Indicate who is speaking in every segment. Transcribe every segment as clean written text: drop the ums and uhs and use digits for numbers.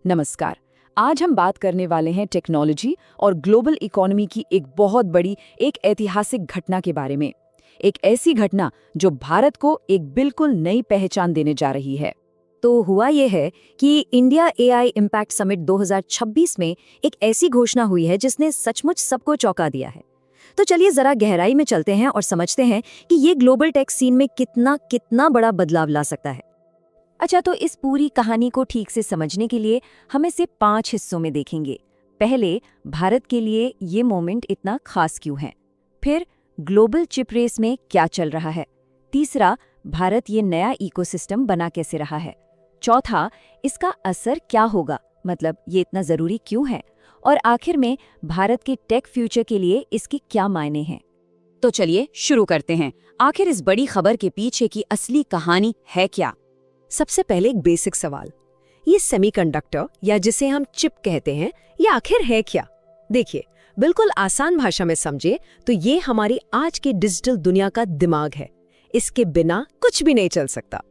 Speaker 1: नमस्कार। आज हम बात करने वाले हैं टेक्नोलॉजी और ग्लोबल इकोनॉमी की एक बहुत बड़ी एक ऐतिहासिक घटना के बारे में। एक ऐसी घटना जो भारत को एक बिल्कुल नई पहचान देने जा रही है। तो हुआ ये है कि इंडिया एआई इम्पैक्ट समिट 2026 में एक ऐसी घोषणा हुई है जिसने सचमुच सबको चौंका दिया है। तो चलिए जरा गहराई में चलते हैं और समझते हैं कि ये ग्लोबल टेक सीन में कितना बड़ा बदलाव ला सकता है। अच्छा, तो इस पूरी कहानी को ठीक से समझने के लिए हम इसे 5 हिस्सों में देखेंगे। पहले, भारत के लिए ये मोमेंट इतना खास क्यों है। फिर, ग्लोबल चिप रेस में क्या चल रहा है। तीसरा, भारत ये नया इकोसिस्टम बना कैसे रहा है। चौथा, इसका असर क्या होगा, मतलब ये इतना ज़रूरी क्यों है। और आखिर में, भारत के टेक फ्यूचर के लिए इसके क्या मायने हैं। तो चलिए शुरू करते हैं। आखिर इस बड़ी खबर के पीछे की असली कहानी है क्या।
Speaker 2: सबसे पहले एक बेसिक सवाल, ये सेमीकंडक्टर या जिसे हम चिप कहते हैं, ये आखिर है क्या। देखिए, बिल्कुल आसान भाषा में समझे तो ये हमारी आज की डिजिटल दुनिया का दिमाग है। इसके बिना कुछ भी नहीं चल सकता।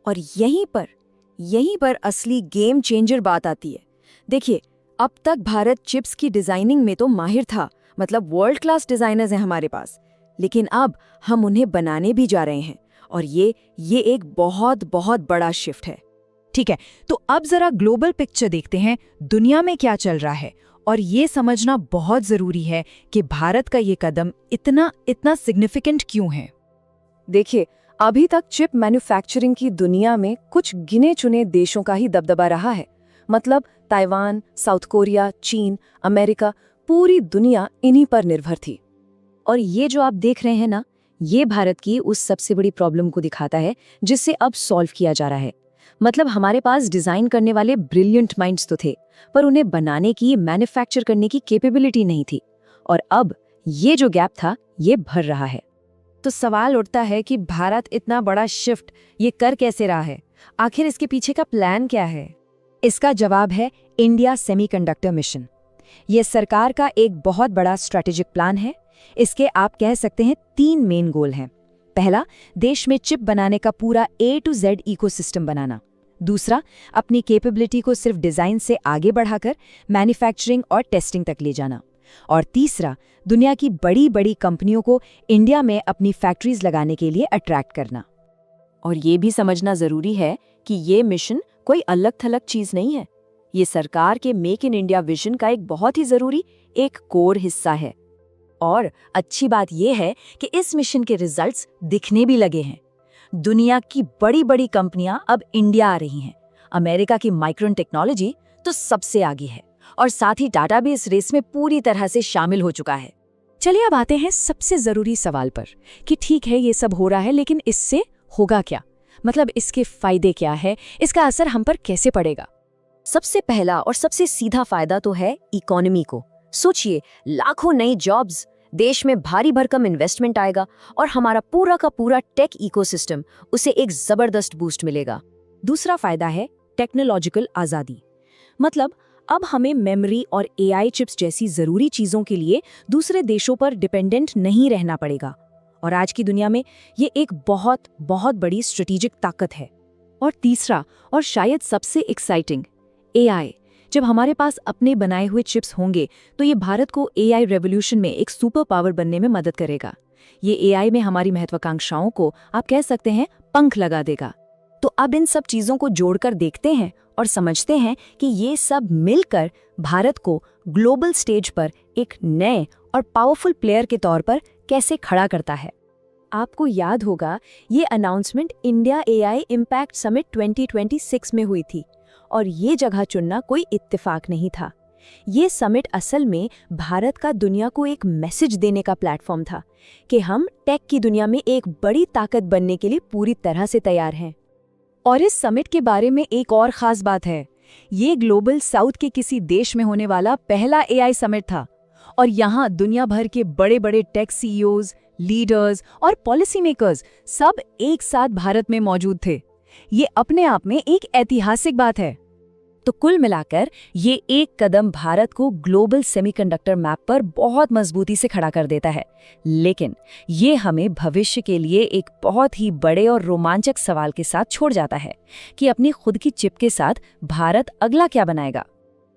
Speaker 1: और यहीं पर असली गेम चेंजर बात आती है। देखिए, अब तक भारत चिप्स की डिजाइनिंग में तो माहिर था, मतलब वर्ल्ड क्लास डिजाइनर्स हैं हमारे पास। लेकिन अब हम उन्हें बनाने भी जा रहे हैं और ये एक बहुत बड़ा शिफ्ट है।
Speaker 3: ठीक है, तो अब जरा ग्लोबल पिक्चर देखते हैं, दुनिया में क्या चल रहा है। और ये समझना बहुत जरूरी है कि भारत का ये कदम इतना सिग्निफिकेंट क्यों है।
Speaker 1: देखिए, अभी तक चिप मैन्युफैक्चरिंग की दुनिया में कुछ गिने चुने देशों का ही दबदबा रहा है। मतलब ताइवान, साउथ कोरिया, चीन, अमेरिका, पूरी दुनिया इन्हीं पर निर्भर थी। और ये जो आप देख रहे हैं ना, ये भारत की उस सबसे बड़ी प्रॉब्लम को दिखाता है जिसे अब सॉल्व किया जा रहा है। मतलब हमारे पास डिजाइन करने वाले ब्रिलियंट माइंड्स तो थे, पर उन्हें बनाने की, मैन्युफैक्चर करने की कैपेबिलिटी नहीं थी। और अब ये जो गैप था, ये भर रहा है। तो सवाल उठता है कि भारत इतना बड़ा शिफ्ट ये कर कैसे रहा है। आखिर इसके पीछे का प्लान क्या है। इसका जवाब है इंडिया सेमीकंडक्टर मिशन। ये सरकार का एक बहुत बड़ा स्ट्रेटेजिक प्लान है। इसके आप कह सकते हैं 3 मेन गोल हैं। पहला, देश में चिप बनाने का पूरा A to Z इकोसिस्टम बनाना। दूसरा, अपनी कैपेबिलिटी को सिर्फ डिजाइन से आगे बढ़ाकर मैन्युफैक्चरिंग और टेस्टिंग तक ले जाना। और तीसरा, दुनिया की बड़ी कंपनियों को इंडिया में अपनी फैक्ट्रीज लगाने के लिए अट्रैक्ट करना। और ये भी समझना जरूरी है कि ये मिशन कोई अलग थलग चीज नहीं है। ये सरकार के मेक इन इंडिया विजन का एक बहुत ही जरूरी एक कोर हिस्सा है। और अच्छी बात यह है कि इस मिशन के रिजल्ट्स दिखने भी लगे हैं। दुनिया की बड़ी कंपनियां अब इंडिया आ रही हैं। अमेरिका की माइक्रोन टेक्नोलॉजी तो सबसे आगे है और साथ ही टाटा भी इस रेस में पूरी तरह से शामिल हो चुका है।
Speaker 3: चलिए अब आते हैं सबसे जरूरी सवाल पर कि ठीक है, ये सब हो रहा है, लेकिन इससे होगा क्या। मतलब इसके फायदे क्या है, इसका असर हम पर कैसे पड़ेगा।
Speaker 1: सबसे पहला और सबसे सीधा फायदा तो है इकोनॉमी को। सोचिए, लाखों नई जॉब्स, देश में भारी भरकम इन्वेस्टमेंट आएगा और हमारा पूरा का पूरा टेक इकोसिस्टम उसे एक जबरदस्त बूस्ट मिलेगा। दूसरा फायदा है टेक्नोलॉजिकल आजादी। मतलब अब हमें मेमोरी और एआई चिप्स जैसी जरूरी चीजों के लिए दूसरे देशों पर डिपेंडेंट नहीं रहना पड़ेगा। और आज की दुनिया में ये एक बहुत बड़ी स्ट्रेटेजिक ताकत है। और तीसरा और शायद सबसे एक्साइटिंग, एआई। जब हमारे पास अपने बनाए हुए चिप्स होंगे तो ये भारत को एआई रेवोल्यूशन में एक सुपर पावर बनने में मदद करेगा। ये एआई में हमारी महत्वाकांक्षाओं को आप कह सकते हैं पंख लगा देगा। तो अब इन सब चीजों को जोड़कर देखते हैं और समझते हैं कि ये सब मिलकर भारत को ग्लोबल स्टेज पर एक नए और पावरफुल प्लेयर के तौर पर कैसे खड़ा करता है। आपको याद होगा, ये announcement India AI impact summit 2026 में हुई थी। और ये जगह चुनना कोई इत्तेफाक नहीं था। ये समिट असल में भारत का दुनिया को एक मैसेज देने का प्लेटफॉर्म था कि हम टेक की दुनिया में एक बड़ी ताकत बनने के लिए पूरी तरह से तैयार हैं। और इस समिट के बारे में एक और खास बात है, ये ग्लोबल साउथ के किसी देश में होने वाला पहला एआई समिट था। और यहाँ दुनिया भर के बड़े टेक सीईओज, लीडर्स और पॉलिसी मेकर्स सब एक साथ भारत में मौजूद थे। ये अपने आप में एक ऐतिहासिक बात है। तो कुल मिलाकर ये एक कदम भारत को ग्लोबल सेमीकंडक्टर मैप पर बहुत मजबूती से खड़ा कर देता है। लेकिन ये हमें भविष्य के लिए एक बहुत ही बड़े और रोमांचक सवाल के साथ छोड़ जाता है कि अपनी खुद की चिप के साथ भारत अगला क्या बनाएगा।